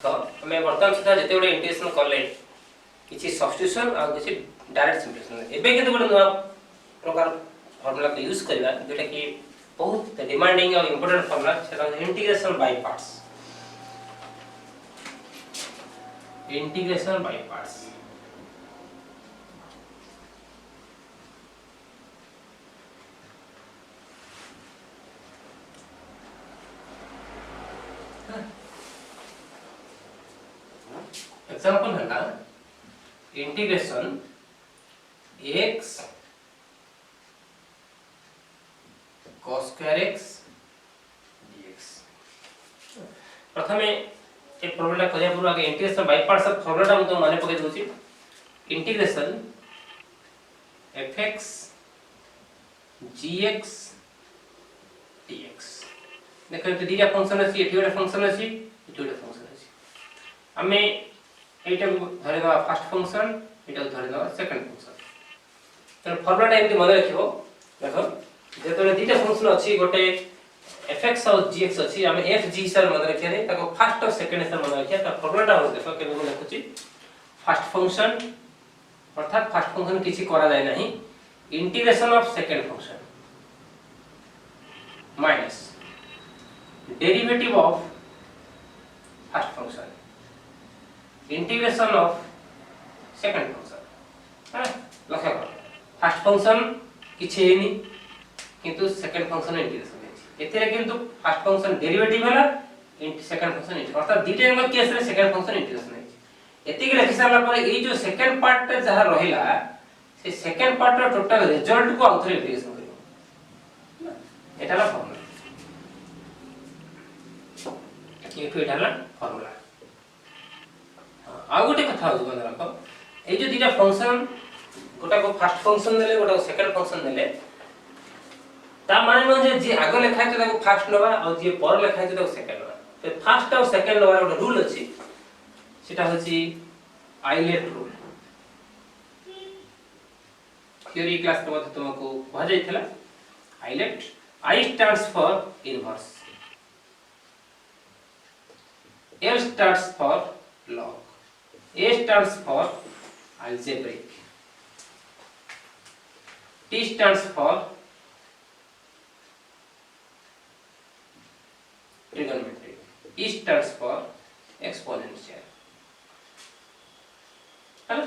तो हमें वर्तमान सुधा जते गुडे इंटीग्रेशन करले किछि सब्स्टिट्यूशन आ किछि डायरेक्ट सिम्प्लिफिकेशन एबे केते गुडे नवा प्रकार फार्मूला को यूज करबा जेटा कि बहुत डिमांडिंग और इंपोर्टेंट फार्मूला सेटा integration by parts. Integration by parts example है ना integration x cos square x dx। प्रथमे एक फॉर्मूला करिया पूर्व आगे इंटीग्रेशन बाय पार्ट्स फॉर्मूला हम तो माने पके दोची इंटीग्रेशन fx gx dx। देखो ये दीटा फंक्शन अछि एठी गोटे फंक्शन अछि एठी गोटे फंक्शन अछि हमें एटा को धरे दवा फर्स्ट फंक्शन एटा को धरे दवा सेकंड फंक्शन। तो फॉर्मूला एमती मन रखिबो देखो जेतरे दीटा फंक्शन अछि गोटे fx और gx अछि हमें f g सर मन रखिया नै ताको फर्स्ट और सेकंड सर मन रखिया त फॉर्मूला हो देखो केबे मन लिखुची फर्स्ट फंक्शन अर्थात फर्स्ट फंक्शन किछि करा जाय नाही integration of second function minus derivative of first function integration of second function है लक्ष्य करो फर्स्ट फंक्शन किछि हेनी किंतु सेकंड फंक्शन इंटीग्रेशन हेछि एथिरे किंतु फर्स्ट फंक्शन डेरिवेटिव हला सेकंड फंक्शन इंटीग्रेशन अर्थात दीटे नंबर केस रे सेकंड फंक्शन इंटीग्रेशन हेछि एतिक लिखि सारला पर ए जो सेकंड पार्ट जहा रहिला से सेकंड पार्ट रो टोटल रिजल्ट को आउथरे इंटीग्रेशन करियो एटाला फॉर्मूला एठो एटाला फॉर्मूला। आ गोटे कथा हो बंद रखो ए जो दीटा फंक्शन गोटा को फर्स्ट फंक्शन देले गोटा को सेकंड फंक्शन देले ता माने न जे आगो लिखा है ताको फर्स्ट नबा और जे पर लिखा है ताको सेकंड नबा तो फर्स्ट और सेकंड नबा गोटे रूल अछि सेटा होछि आइलेट रूल थ्योरी क्लास में तुमको कहा जाइथला ILATE I stands for inverse L stands for log A stands for algebraic T stands for trigonometric E stands for exponential है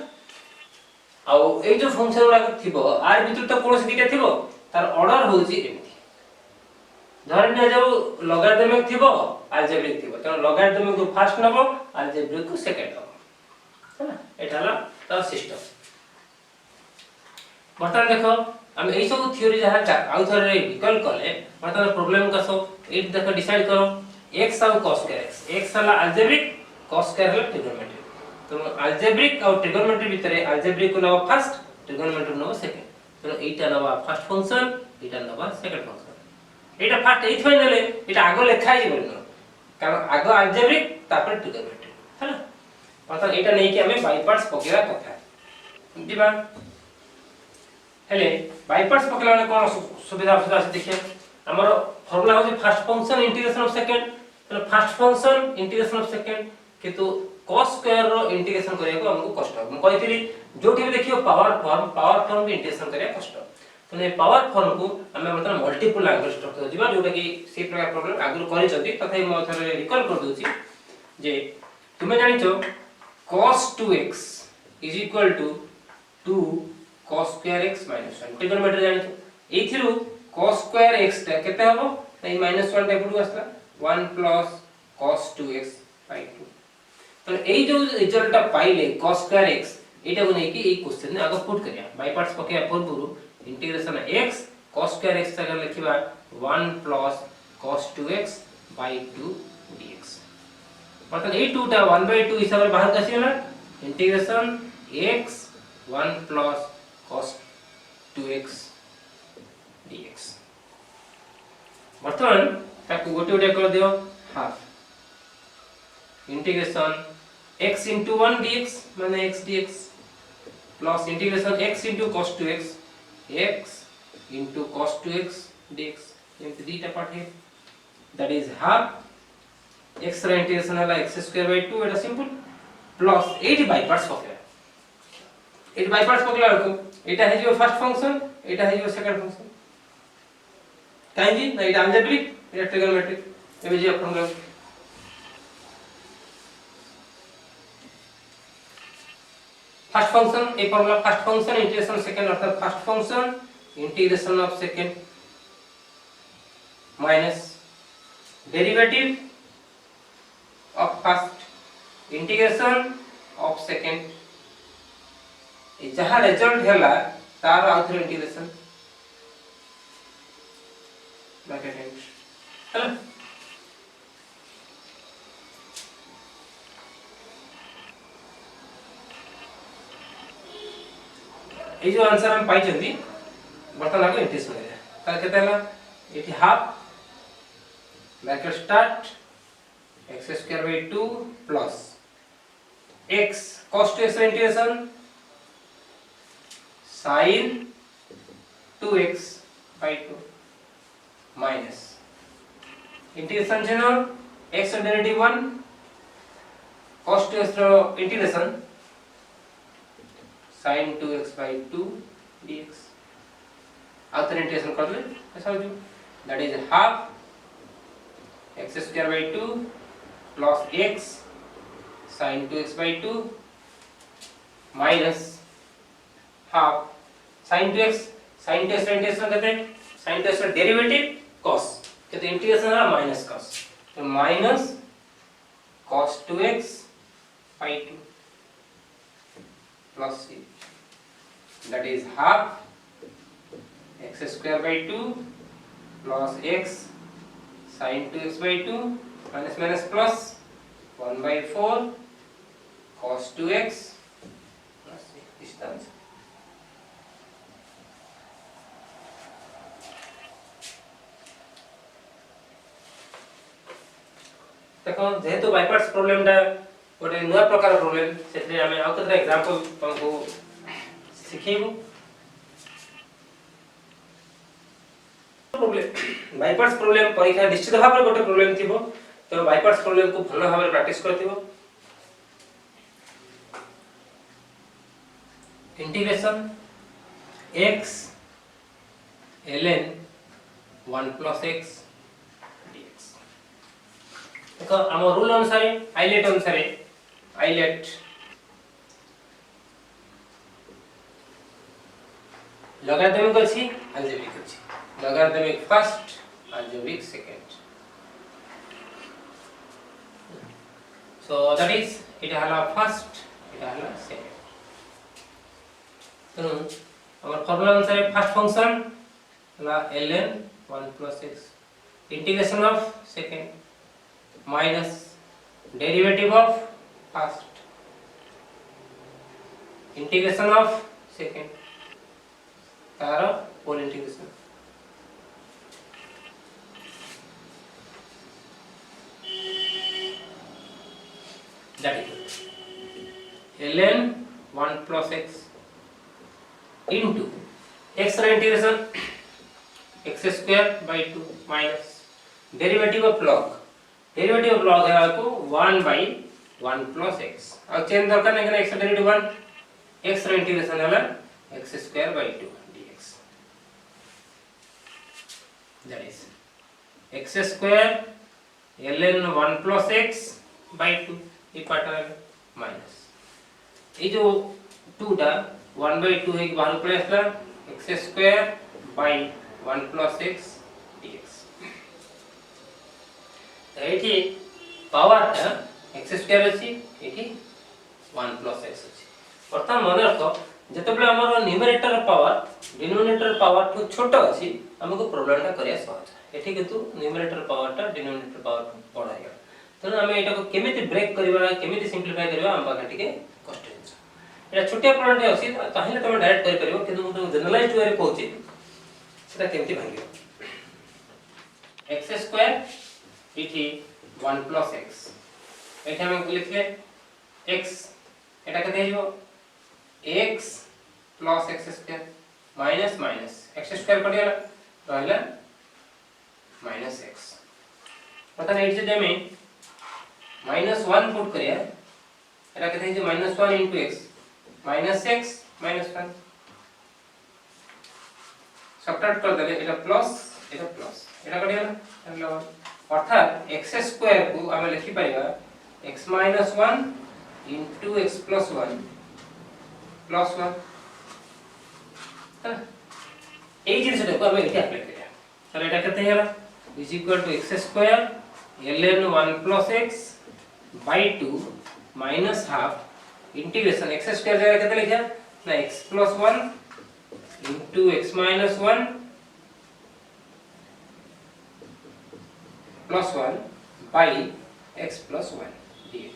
आ ए जो फंक्शन वाला थिबो आर भीतर तो कोन से दिटा थिबो तार ऑर्डर होची एमथि धरि न जाऊ लॉगरिथमिक थिबो अलजेब्रिक थिबो त लॉगरिथमिक को फर्स्ट नबो अलजेब्रिक को सेकंड नबो है ना एठाला त सिस्टम बर्तन देखो हम एई सब थ्योरी जहा आउ थरे विकल्प कले बर्तन प्रॉब्लम का सब ए देखो डिसाइड करो x और cos square x हला अलजेब्रिक cos square हला ट्रिगोनोमेट्रिक तो अलजेब्रिक और ट्रिगोनोमेट्रिक भितरे अलजेब्रिक को नबो फर्स्ट ट्रिगोनोमेट्रिक नबो सेकंड तो एटा नबा फर्स्ट फंक्शन एटा नबा सेकंड फंक्शन एटा फर्स्ट एथ फाइनल एटा आगो लिखा ही बोलनो कारण आगो अलजेब्रिक तापर ट्रिगोनोमेट्रिक है ना मतलब एटा नै कि हमें बाय पार्ट्स पकेला कथा दिबा हेले बाय पार्ट्स पकेला कोन सुविधा सुविधा से देखिए हमर फार्मूला हो first function integration of second तो first function integration of second किंतु cos स्क्वायर रो इंटीग्रेशन करिया को हमको कष्ट हम कहितली जोठी भी देखियो पावर फॉर्म भी इंटीग्रेशन करिया कष्ट तो ने पावर फॉर्म को हमें मतलब मल्टीपल एंगल स्ट्रक्चर दिबा जोटा कि से प्रकार प्रॉब्लम आगु करि छथि तथापि म थरे रिकॉल कर दोछि जे तुमे जानि छो cos 2x = 2 cos square x - 1 trigonometry जानि छो एथिरु cos square x ता केते हबो नै -1 टाइप रु आसला 1 + cos 2x / 2 तो एई जो रिजल्ट पाइले cos square x एटा को नै कि एई क्वेश्चन ने आगो पुट करिया बाय पार्ट्स पके पूर्व integration x cos square x अगर लिखिबा 1 + cos 2x / 2 dx मतलब ए 2 टा 1/2 हिसाब रे बाहर Kasila integration x 1 + cos 2x dx वर्तमान ताकू गोटे गोटे कर दियो हाफ इंटीग्रेशन x * 1 dx माने x dx plus integration x * cos 2x x into cos 2x dx ये दीटा पार्ट है that is half x ର इंटीग्रेशन हला x स्क्वायर बाय 2 एटा सिंपल प्लस 8 बाय पार्ट्स पकेला 8 बाय पार्ट्स पकेला को एटा हे जो फर्स्ट फंक्शन एटा हे जो सेकंड फंक्शन काहे ना एटा अलजेब्रिक एटा ट्रिगोनोमेट्रिक एबे जे अपन फर्स्ट फंक्शन ए formula first function integration second अर्थात first function integration of second minus derivative of first integration of second ए जहां रिजल्ट हैला तार आउथर इंटीग्रेशन ब्रैकेट एंड हैला ए जो आंसर हम पाई चंदी बर्तन आको इंटीग्रेशन करिया तार केते हला एटी half bracket start x square by 2 plus x cos 2x integration sin 2x by 2 minus integration छनो x डेरिवेटिव 1 cos 2x रो integration sin 2x by 2 dx outer integration कर ले ऐसा हो जो that is half x square by 2 plus x sin 2x by 2 minus half sin 2x integration करते हैं sin 2x का डेरिवेटिव cos कहते हैं इंटीग्रेशन है माइनस cos तो minus cos 2x by 2 plus c that is half x square by 2 plus x sin 2x by 2 minus minus plus 1 by 4 cos 2x plus c distance देखो जेहेतु by parts problem दा गोटे नया प्रकार problem सेतरे हमें आउ केतरा example तुमको सिखेबो problem by parts problem परीक्षा निश्चित भाव गोटे प्रॉब्लम थिबो तो बाय पार्ट्स प्रॉब्लम को भलो भाव practice करथिबो integration x ln 1 plus x dx देखो हम रूल अनुसार आइलेट logarithmic अछि algebraic अछि logarithmic first algebraic second so that is it hala first it hala second तो our formula अनुसार first function hala ln 1 plus x integration of second minus derivative of first integration of second तार whole integration that is ln 1 plus x into x रा integration x square by 2 minus derivative of log है को 1 by 1 plus x और change दरकार नहीं करना x रा derivative 1 x रा इंटीग्रेशन हला x square by 2 dx that is x square ln 1 plus x by 2 ये पार्ट आ माइनस ये जो 2 टा 1 by 2 है बाहर प्लस ला x square by 1 plus x dx एठी पावर टा x square अछि एठी 1 plus x अछि प्रथम मन रखो जतबले हमर न्यूमरेटर पावर डिनोमिनेटर पावर ठो छोटो अछि हमको प्रॉब्लम टा करिया सहज एठी किंतु न्यूमरेटर पावर टा डिनोमिनेटर पावर बडा गया तो हमें एटा को केमिति ब्रेक करबा केमिति सिंपलीफाई करबा हम बाका टिके कष्ट हिंस एटा छोटे प्रॉब्लम टे अछि ताहिले तमे डायरेक्ट करि परिबो किंतु मु जनरलाइज्ड वे रे कहूची सेटा केमिति भांगियो x स्क्वायर इठी 1 plus x एटा हम लिखले x एटा कते हियो x plus x square minus minus x square पडियाला रहला minus x पता नहीं जे देमे -1 पुट करिया एटा केते जे -1 * x -x -1 सबट्रैक्ट कर देले एटा प्लस एटा कडिया ना अर्थात x² को हम लिखि परिबा x - 1 * x + 1 + 1 এই জিনিসটা को हम एटा अप्लाई करिया তাহলে এটা কেতে হেলা = x² ln 1 + x / 2 - ½ integration x² जगह केते लिखा ना x + 1 * x - 1 + 1 by x + 1 dx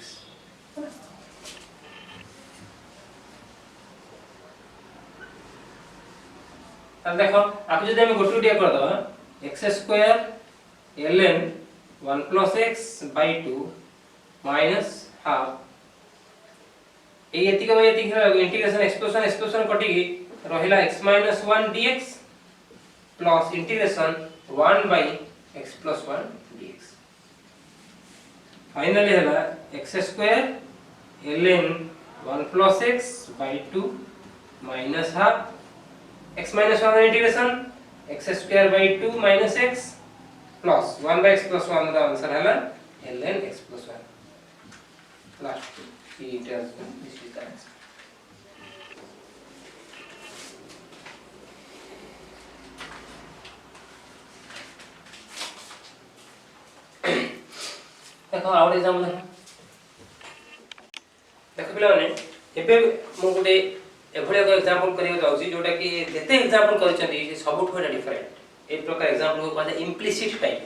अब देखो आपको जदि हम गोटू डिया कर दवा x² ln 1 + x / 2 - ½ एति के इंटीग्रेशन एक्सप्रेशन कटि रहिला x - 1 dx plus integration 1 by x + 1 dx finally हला x² ln 1 + x / 2 - ½ x - 1 integration x² / 2 - x plus 1 by x + 1 का आंसर हला ln x + 1 last it has this is the answer देखो और example देखो पिला माने एबे मो गुटे एभले एक एग्जांपल करियो जाउची जोटा कि जेते एग्जांपल करिसथि से सबुठ होना डिफरेंट ए प्रकार एग्जांपल को कहते इम्प्लिसिट टाइप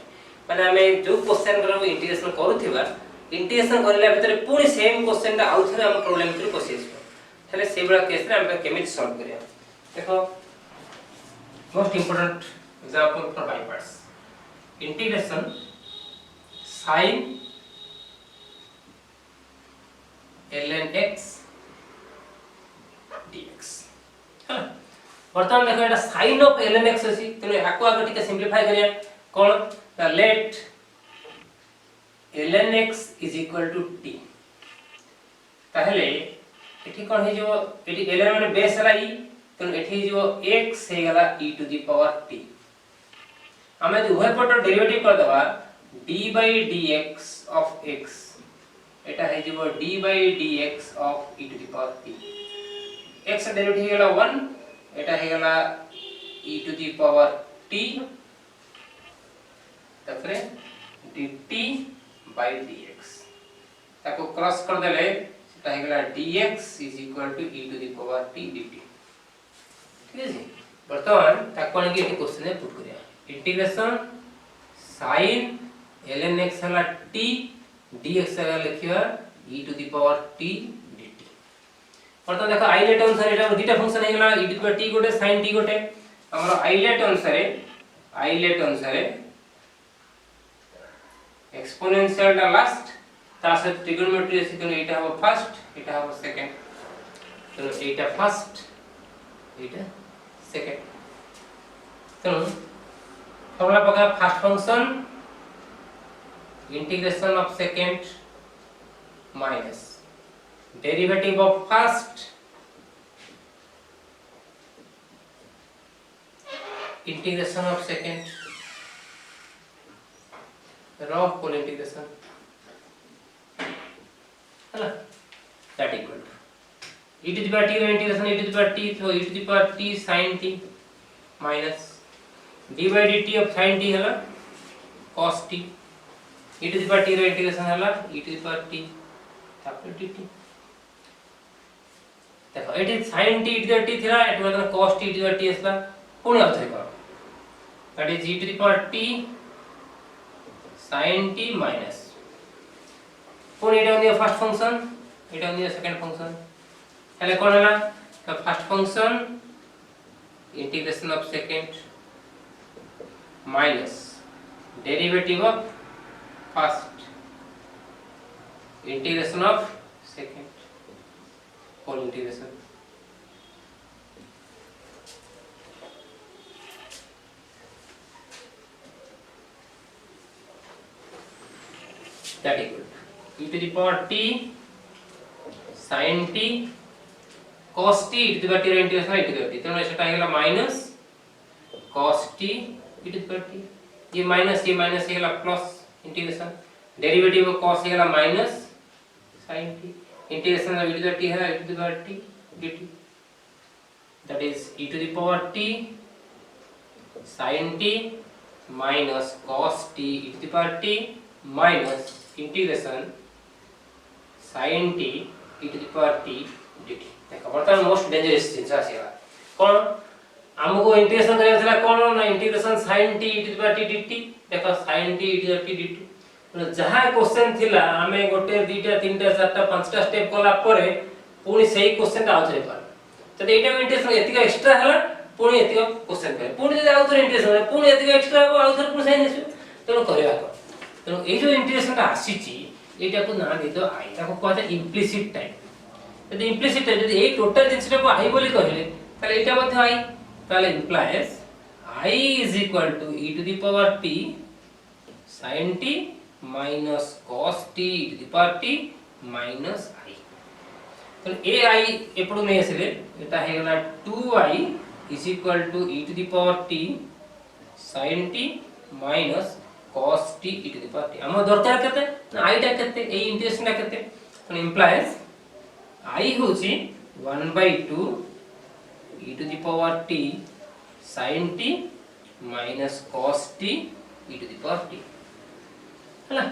माने हमें जो क्वेश्चन करबो इंटीग्रेशन करूथिबा इंटीग्रेशन करला भीतर पूरी सेम क्वेश्चन ता आउथरे हम प्रॉब्लम भीतर पसिस थाले से बड़ा केस रे हम केमिति सॉल्व करिया देखो most important example for by parts integration sin ln x dx हां वर्तमान देखो एटा sin ऑफ ln x अछि तने आको आगे टिके सिंपलीफाई करिया कोन the late ln x = t ताहले एठी कोन हे जो एठी ln माने बेस हला e तने एठी जो x हे गला e⁻t हमें जो उभय पट डेरिवेटिव कर दवा d by dx of x एटा है जो d by dx of e⁻t x derivative हे गला 1 एटा हे गला e⁻t तफरे dt by dx ताको क्रॉस कर देले सेटा हे गला dx = e⁻t dt ठीक है जी वर्तमान ताको आनी के क्वेश्चन में पुट करिया इंटीग्रेशन sin ln x हला t dx हला लिखिया e⁻t dt वर्तमान देखो आइलेट अनुसार एटा दुटा फंक्शन हे गला e⁻t गोटे sin t गोटे हमर आइलेट अनुसार एक्सपोनेंशियल ता लास्ट ता से ट्रिगोनोमेट्री सेकंड एटा हो फर्स्ट एटा हो सेकंड तो एटा फर्स्ट एटा सेकंड तो फॉर्मूला पका first function integration of second minus derivative of first integration of second रॉ फुल इंटीग्रेशन है दैट इक्वल टू e⁻t रो इंटीग्रेशन e⁻t तो e⁻t sin t minus d by dt of sin t हला cos t e⁻t रो integration हला e⁻t तापर dt देखो eighty sin t e⁻t थिला एट मतलब cos t e⁻t असला पुणी अवधि करो that is e⁻t sin t minus पुणी एटा दियो फर्स्ट फंक्शन एटा दियो सेकंड फंक्शन हेले कोन हला तो first function integration of second minus derivative of first integration of second whole integration that equal e to the power t sin t cos t e to the power t ର integration e to the power t तेणु सेटा हेला minus cos t e to the power t ये minus हेला plus integration derivative of cos हेला minus sin t integration of e to the t है e to the power t dt that is e to the power t sin t minus cos t e to the power t minus integration sin t e to the power t dt देखो बर्तमान most dangerous जिंस आसीला कोन हमको integration करया छला कोन ना integration sin t e to the power t dt देखो sin t e to the power t dt तो जहां क्वेश्चन थिला हमें गोटे दुईटा तीनटा चारटा पांचटा स्टेप कला परे पुनी सही क्वेश्चन आउथरे पर जदि एटा इंटीग्रेशन एतिका एक्स्ट्रा हला पुनी एतिका क्वेश्चन करे पुनी जदि आउथरे इंटीग्रेशन पुनी एतिका एक्स्ट्रा हो आउथरे पुनी साइन आसी तेनो करया को तेनो ए जो इंटीग्रेशन आसीची एटा को ना दे दो आई ताको कहता इम्प्लिसिट टाइप यदि इम्प्लिसिट टाइप यदि ए टोटल जिंसटा को आई बोली कहले ताले एटा मध्ये आई ताले implies i is equal to e to the power t sin t minus cos t e to the power t minus i तो ए आई एपडू में आसीले एटा हे गला 2i is equal to e to the power t sin t minus cos t e to the power t हम दरकार केते ना i टा केते ए इंटीग्रेशन टा केते तो इंप्लाइज i होची 1/2 e to the power t sin t minus cos t e to the power t हला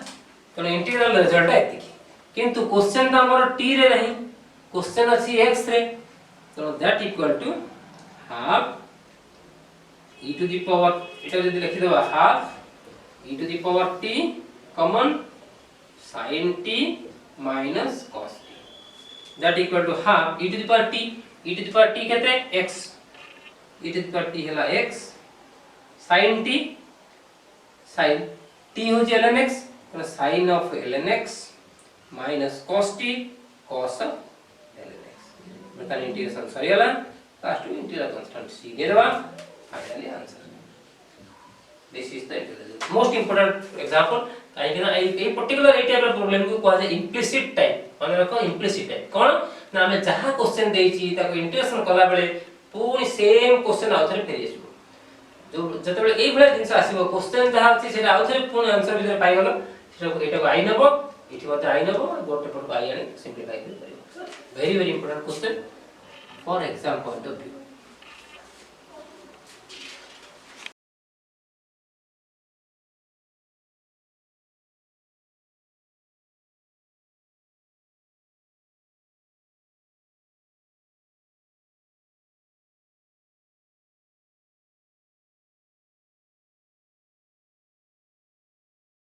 तो इंटीग्रल रिजल्ट आती किंतु क्वेश्चन तो हमर t रे नहीं क्वेश्चन अछि x रे तो that equal to half e to the power एटा जदी लिखि देबा half e to the power t common sin t minus cos t that equal to half e to the power t e to the power t केते x e to the power t हला x sin t sin t हो जे ln x तो sin of ln x minus cos t cos of ln x मतलब integration सरियला last to integral constant c दे देबा finally answer this is the integral most important example काहे कि ना ए पर्टिकुलर ए टाइप ऑफ प्रॉब्लम को कहै इंप्लिसिट टाइप माने रखो इंप्लिसिट टाइप कोन ना हमें जहां क्वेश्चन देछि ताको इंटीग्रेशन कला बेले पूरी सेम क्वेश्चन आउथरे फेरि आसीबो जो जतबे एई भले जिंस आसीबो क्वेश्चन जहां अछि सेटा आउथरे पूर्ण आंसर बिदर पाइ गेलो सेटा एटा को आई नबो इठी मते आई नबो गोटे पट को आई आनी सिंपलीफाई करि परिबो very important question for exam point of view